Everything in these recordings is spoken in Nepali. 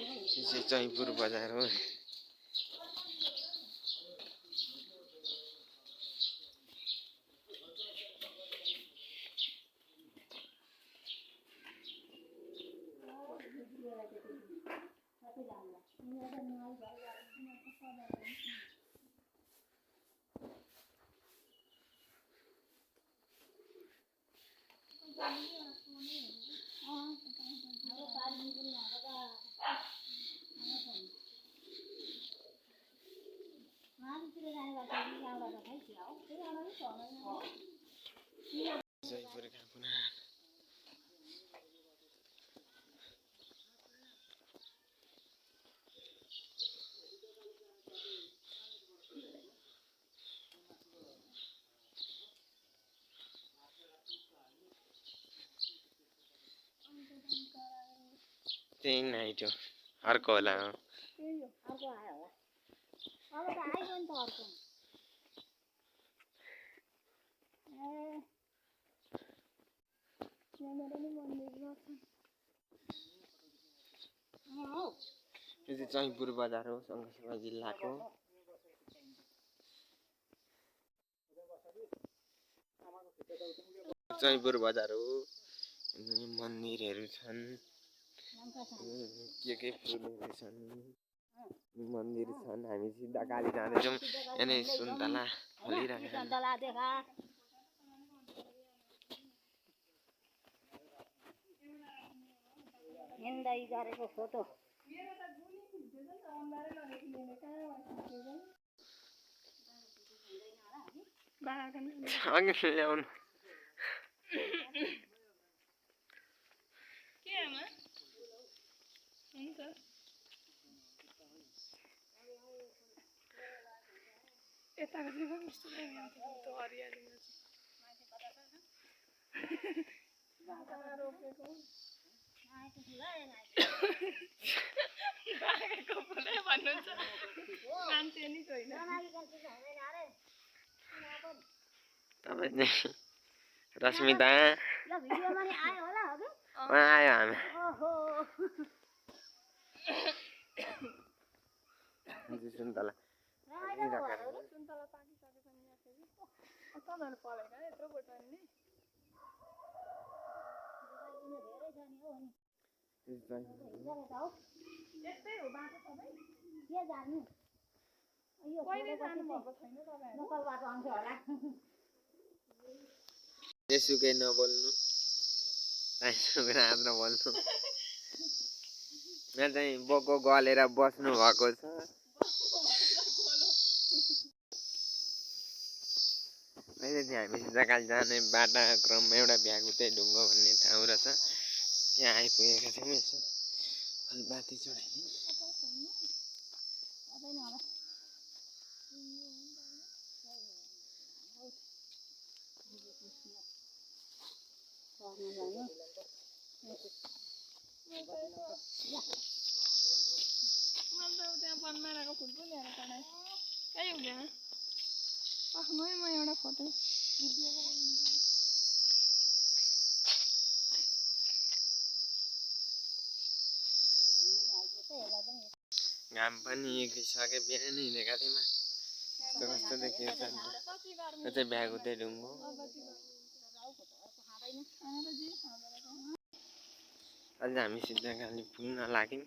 यो चाहिँ चैपुर बजार हो। जयपुर कापुना त्यही नाइट हो अर्को होला हो। अर्को आयो होला अब त आइयो नि त अर्को यो चाहिँ चैपुर बजार हो सङ्खुवासभा जिल्लाको। चैपुर बजार हो। मन्दिरहरू छन् के फुलहरू छन् मन्दिर छन्। हामी सिधा गाडी जाँदैछौँ। यहाँनिर सुन्तला फलिरहेको छ। हिँड्दै गरेको फोटो अघि ल्याउनु के आमा हुन्छ यताको चाहिँ कस्तो लाग्यो हरियालीमा चाहिँ रोपेको बाँकेको फुलै भन्नुहुन्छ मान्छे नि छैन। तपाईँ रश्मिता आयो हामी सुन्तला सुन्तला पाकिसके पनि तपाईँहरू पलेको यत्रो बोटो नि यस्तै हो बाटो सबै के जानु कहिले जानुभएको छैन तपाईँहरू लोकलबाट आउँछ होला जेसुकै नबोल्नु राम्रो बोल्नु। यहाँ चाहिँ बोको गलेर बस्नु भएको छ। अहिले चाहिँ हामी जग्गा जाने बाटाक्रममा एउटा भ्यागुते ढुङ्गो भन्ने ठाउँ रहेछ त्यहाँ आइपुगेका छौँ। यसो अलि बाती चढाइदिउँ। त्यहाँ बनमाराको फुल पनि ल्याएर चढाएँ कहीँ हुँदैन आफ्नो म एउटा फोटो घाम पनि एकिसके बिहान हिँडेका थियौँ। कस्तो देखिएको छ यो चाहिँ भ्यागुते ढुङ्गो। अहिले हामी सिधा गाली पुग्न लाग्यौँ।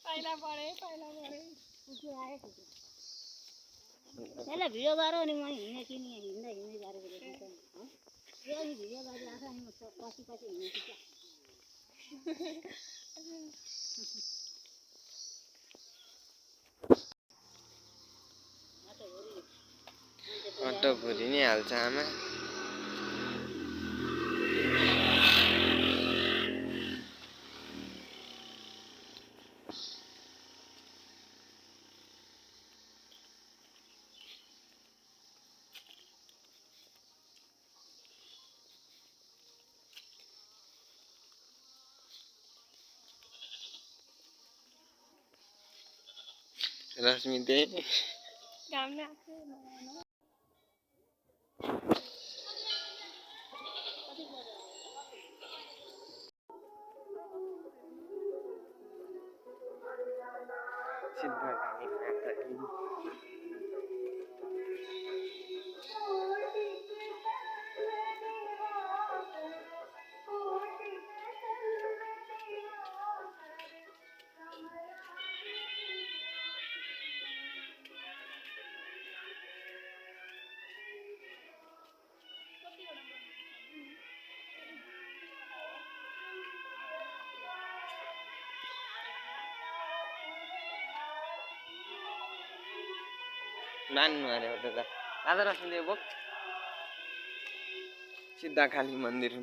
पाइला बढे त्यसलाई भिडियो गरौँ नि म हिँडेँ कि नि हिँड्दै गरेको देखिन्छ यो भिडियो गरिरहेको अनि म पछि हिँडेको अटो भुरी नै हाल्छ आमा। रश्मिते घामले सिद्ध खाली माता मान्नु अरे हो त दादा रसुन बोक सिद्ध खाली मन्दिर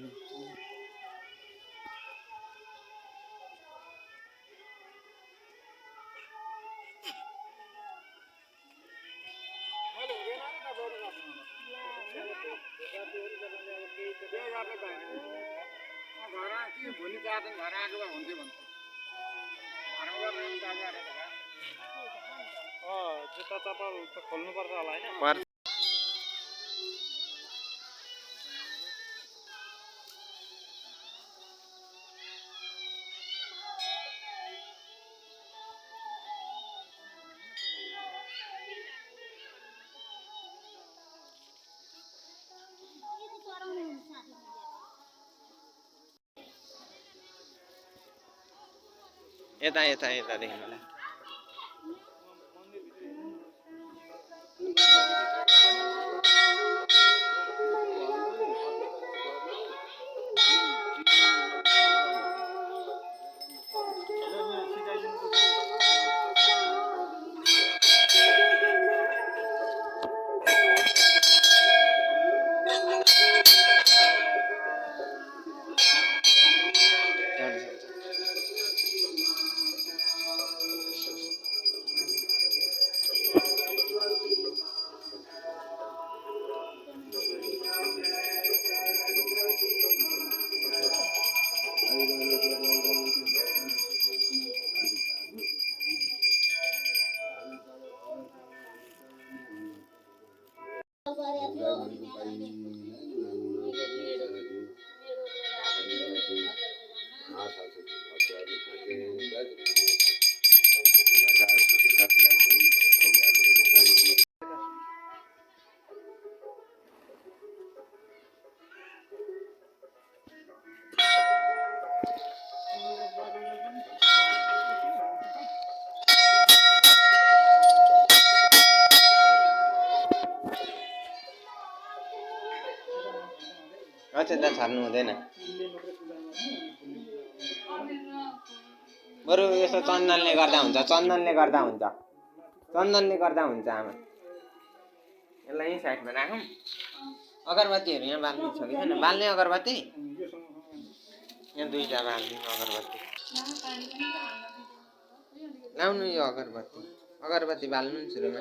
जुत्ता चप्पल त खोल्नुपर्छ होला होइन यता यता यतादेखि मलाई अचेता छाड्नु हुँदैन बरु यसो चन्दनले गर्दा हुन्छ चन्दनले गर्दा हुन्छ आमा यसलाई यही साइडमा राखौँ अगरबत्तीहरू यहाँ बाल्नु छ कि छैन बाल्ने अगरबत्ती यहाँ दुईटा बाल्दिनु अगरबत्ती लाउनु यो अगरबत्ती बाल्नु नि सुरुमा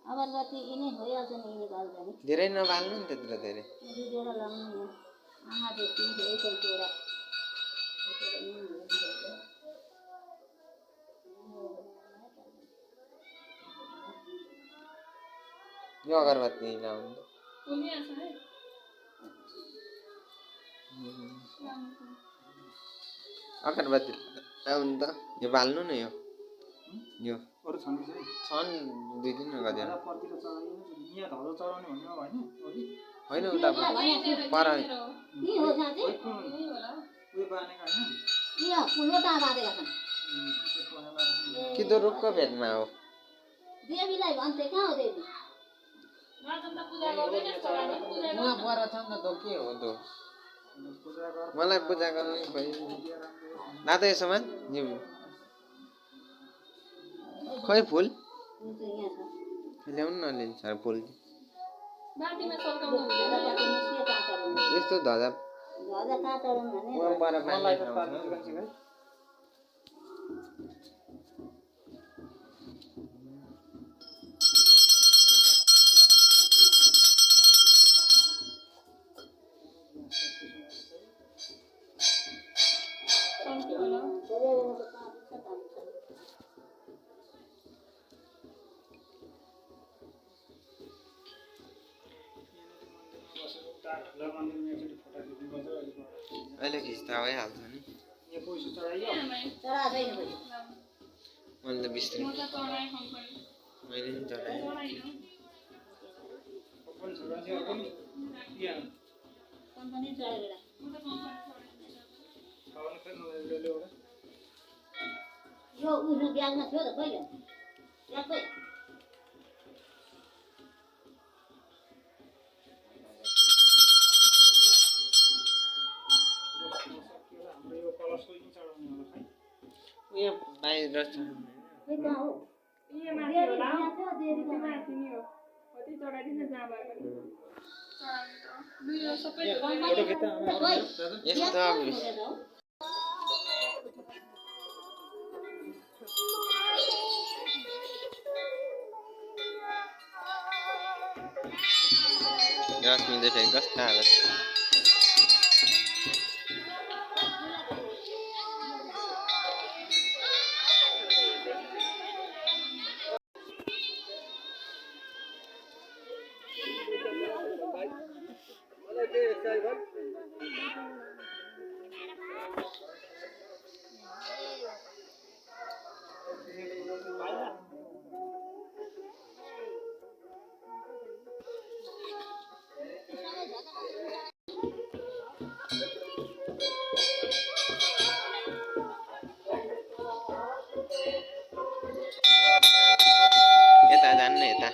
अगरबत्ती यिनै भइहाल्छ नि यिनी बाल्दा नि धेरै नबाल्नु नि त्यत्रो धेरै दुई जोडा लाउनु नि आमा देखि एक जोडा यो अगरबत्ती लाउनु अगरबत्ती लाउनु त यो बाल्नु न यो छन् दुई दिन गएर होइन उता पर कि त रुखको भेटमा हो देवीलाई भन्थे कहाँ हो देवी उहाँ पर छ नि त के हो त मलाई पूजा गर्नु दादा यसोमा खोइ फुल ल्याउनु न लिन्छ फुल यस्तो ध्वजा त भइहाल्छ नि यहाँ पैसा चढाइयो चढा छैन बढी मैले त 20 म त चढाएँ कम्पनी मैले नि चढाएँ चढाइनँ कम्पनी छोडाइदियो पनि यहाँ कम्पनी चढेर म त कम्पनी चढाएँ फेरि नल्याउनु एउटा यो उयो ब्यागमा थियो त कहिले ब्याग खोइ हाम्रो यो कलसको इन चढाउने होला खै उयो बाहिर छ खोइ कहाँ हो यहाँ माथि होला त्यो माथि नि हो कति चढाइदिन्छ जहाँ भए पनि चढाउनु त लु यो सबै फोटो खिच्दा खोइ यस्तो रश्मि त फेरि कस्तो हालत यता जान्न यता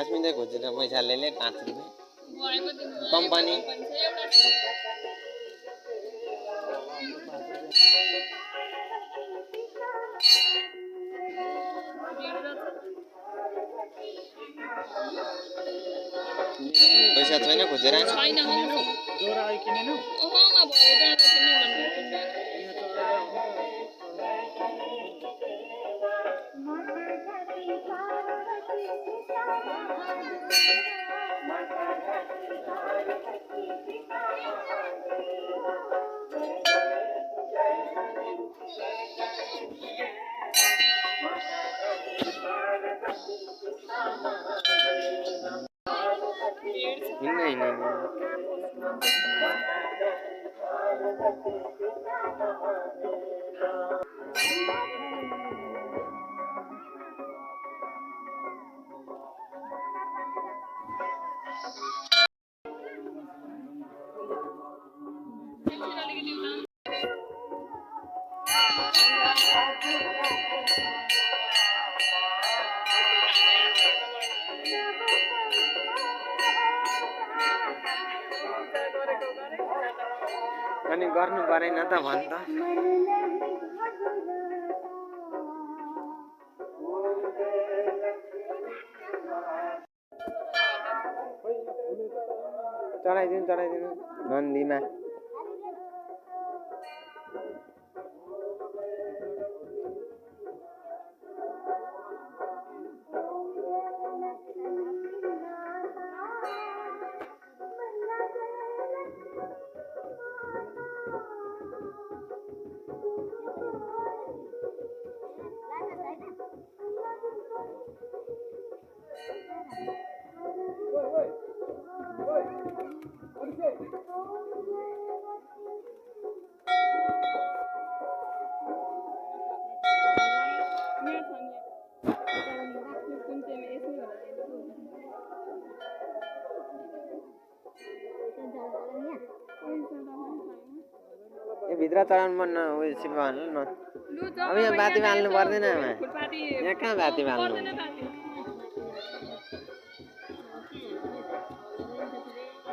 अस्मिता खोजेर पैसा ले 5 रुपैयाँ गएको दिन कम्पनी एउटा पैसा छैन खोजेर छैन जोरा आइकिनेन ओहोमा भयो जाँदा किन्ने भन्नु अनि गर्नु परेन त भन् त चढाइदिनु नन्दीमा ए भित्र चढाउनु मन उयो सिप हाल्नु न अब यहाँ बाती बाल्नु पर्दैन आमा यहाँ कहाँ बाती बाल्नु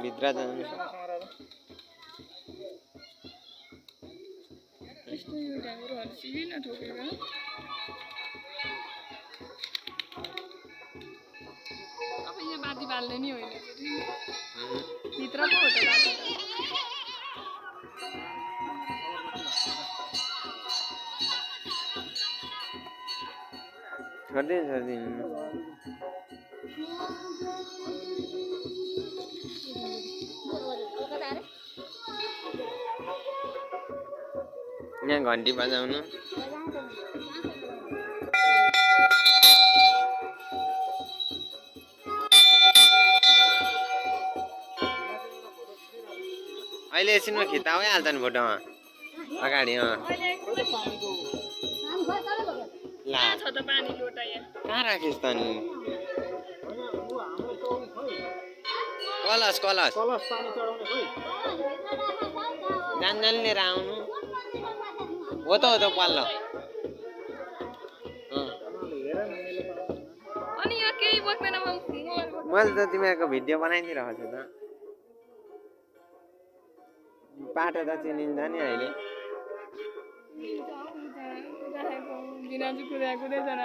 भित्र जानु अब यहाँ बाती बाल्ने नि होइन भित्र पो हो त बाती छोडिदिनु यहाँ घन्टी बजाउनु अहिले एकछिनमा खिच्दा भइहाल्छ नि फोटोमा अगाडि ला छ त पानी लोटा यहाँ कहाँ राखिस् त नि कलश कलश कलश पानी चढाउने खोइ जान लिएर आउनु हो त पल्लो अनि यहाँ केही बोक्दैन मैले त तिमीहरूको भिडियो बनाइदिइरहेको छु त पाटो त चिनिन्छ नि अहिले दिनाजु कुदा कुदै जान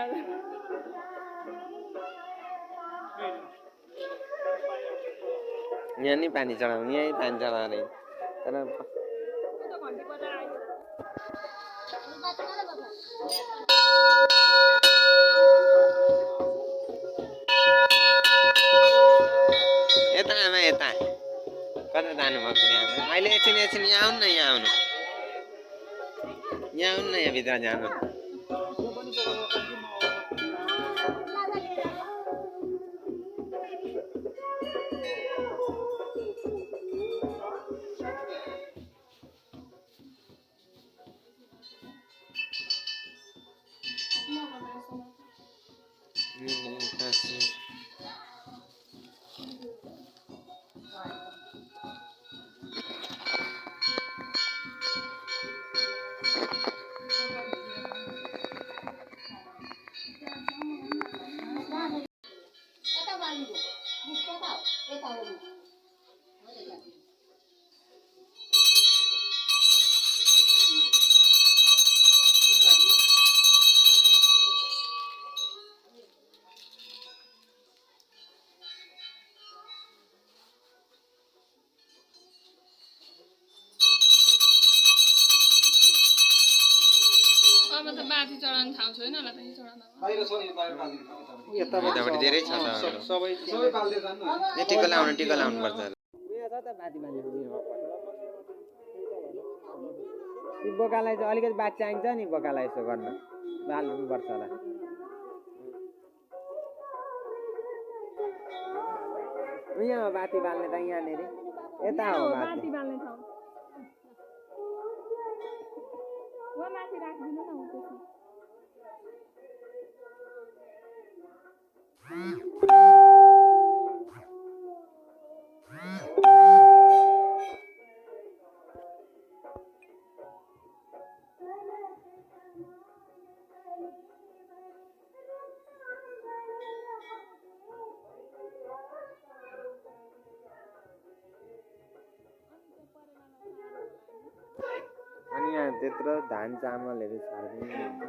यहाँ नि पानी चढाउनु यहीँ पानी चढाउने तर यता आमा यता कता जानुभएको आमा अहिले एकछिन यहाँ आउनु न यहाँ आउनु न यहाँ भित्र जानु अब त बाती चढाउनु ठाउँ छैन होला त यही चढाउँदा यतापट्टि धेरै छ त सबै पाल्दै जानु यहाँ टिका लाउनु पर्छ बोकालाई चाहिँ अलिकति बात चाहिन्छ नि बोकालाई यसो गर्न बाल्नु पर्छ होला यहाँ बाती बाल्ने त यहाँनिर यता हो बाती बाल्ने ठाउँ वा माथि राखिदिनु न त्यसो अनि यहाँ त्यत्रो धान चामलहरू छर्किनु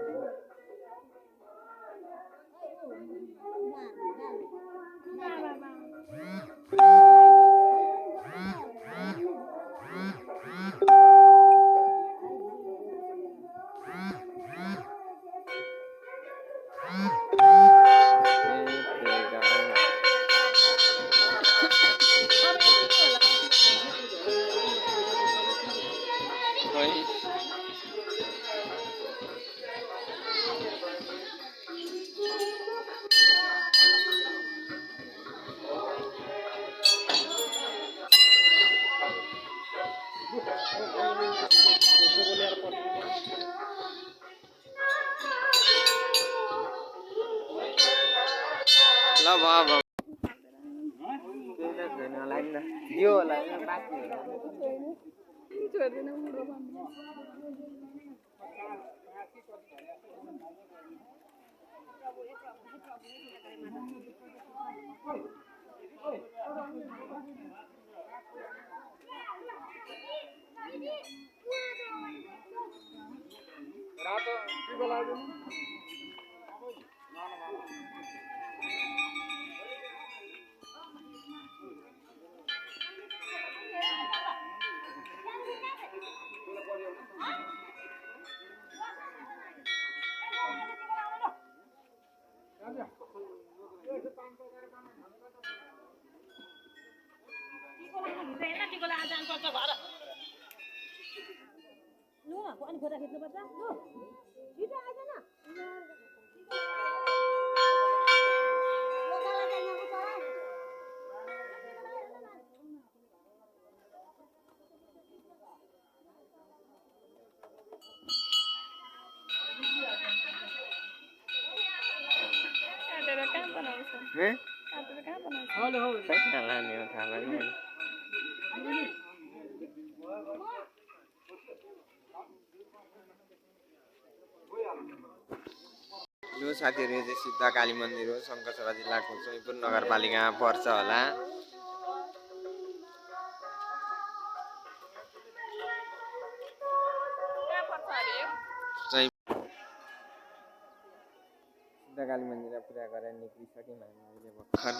ल अब यो होला बाँकी छोड्दैन बुढो भन्नु रातो टिको लाग्दैन अनि फोटो खिच्नुपर्छ लु छिटो आइज न काटेर कहाँ बनाउँछ हैं काटेर कहाँ बनाउँछ खै कहाँ लाने हो थाहा भएन मैले। यो साथीहरू यो चाहिँ सिद्ध काली मन्दिर हो शङ्करसभा जिल्लाको चैपुर नगरपालिकामा पर्छ होला। कहाँ पर्छ अरे यो सिद्ध काली मन्दिरमा पूजा गरेर निक्लिसक्यौँ हामी अहिले भर्खर।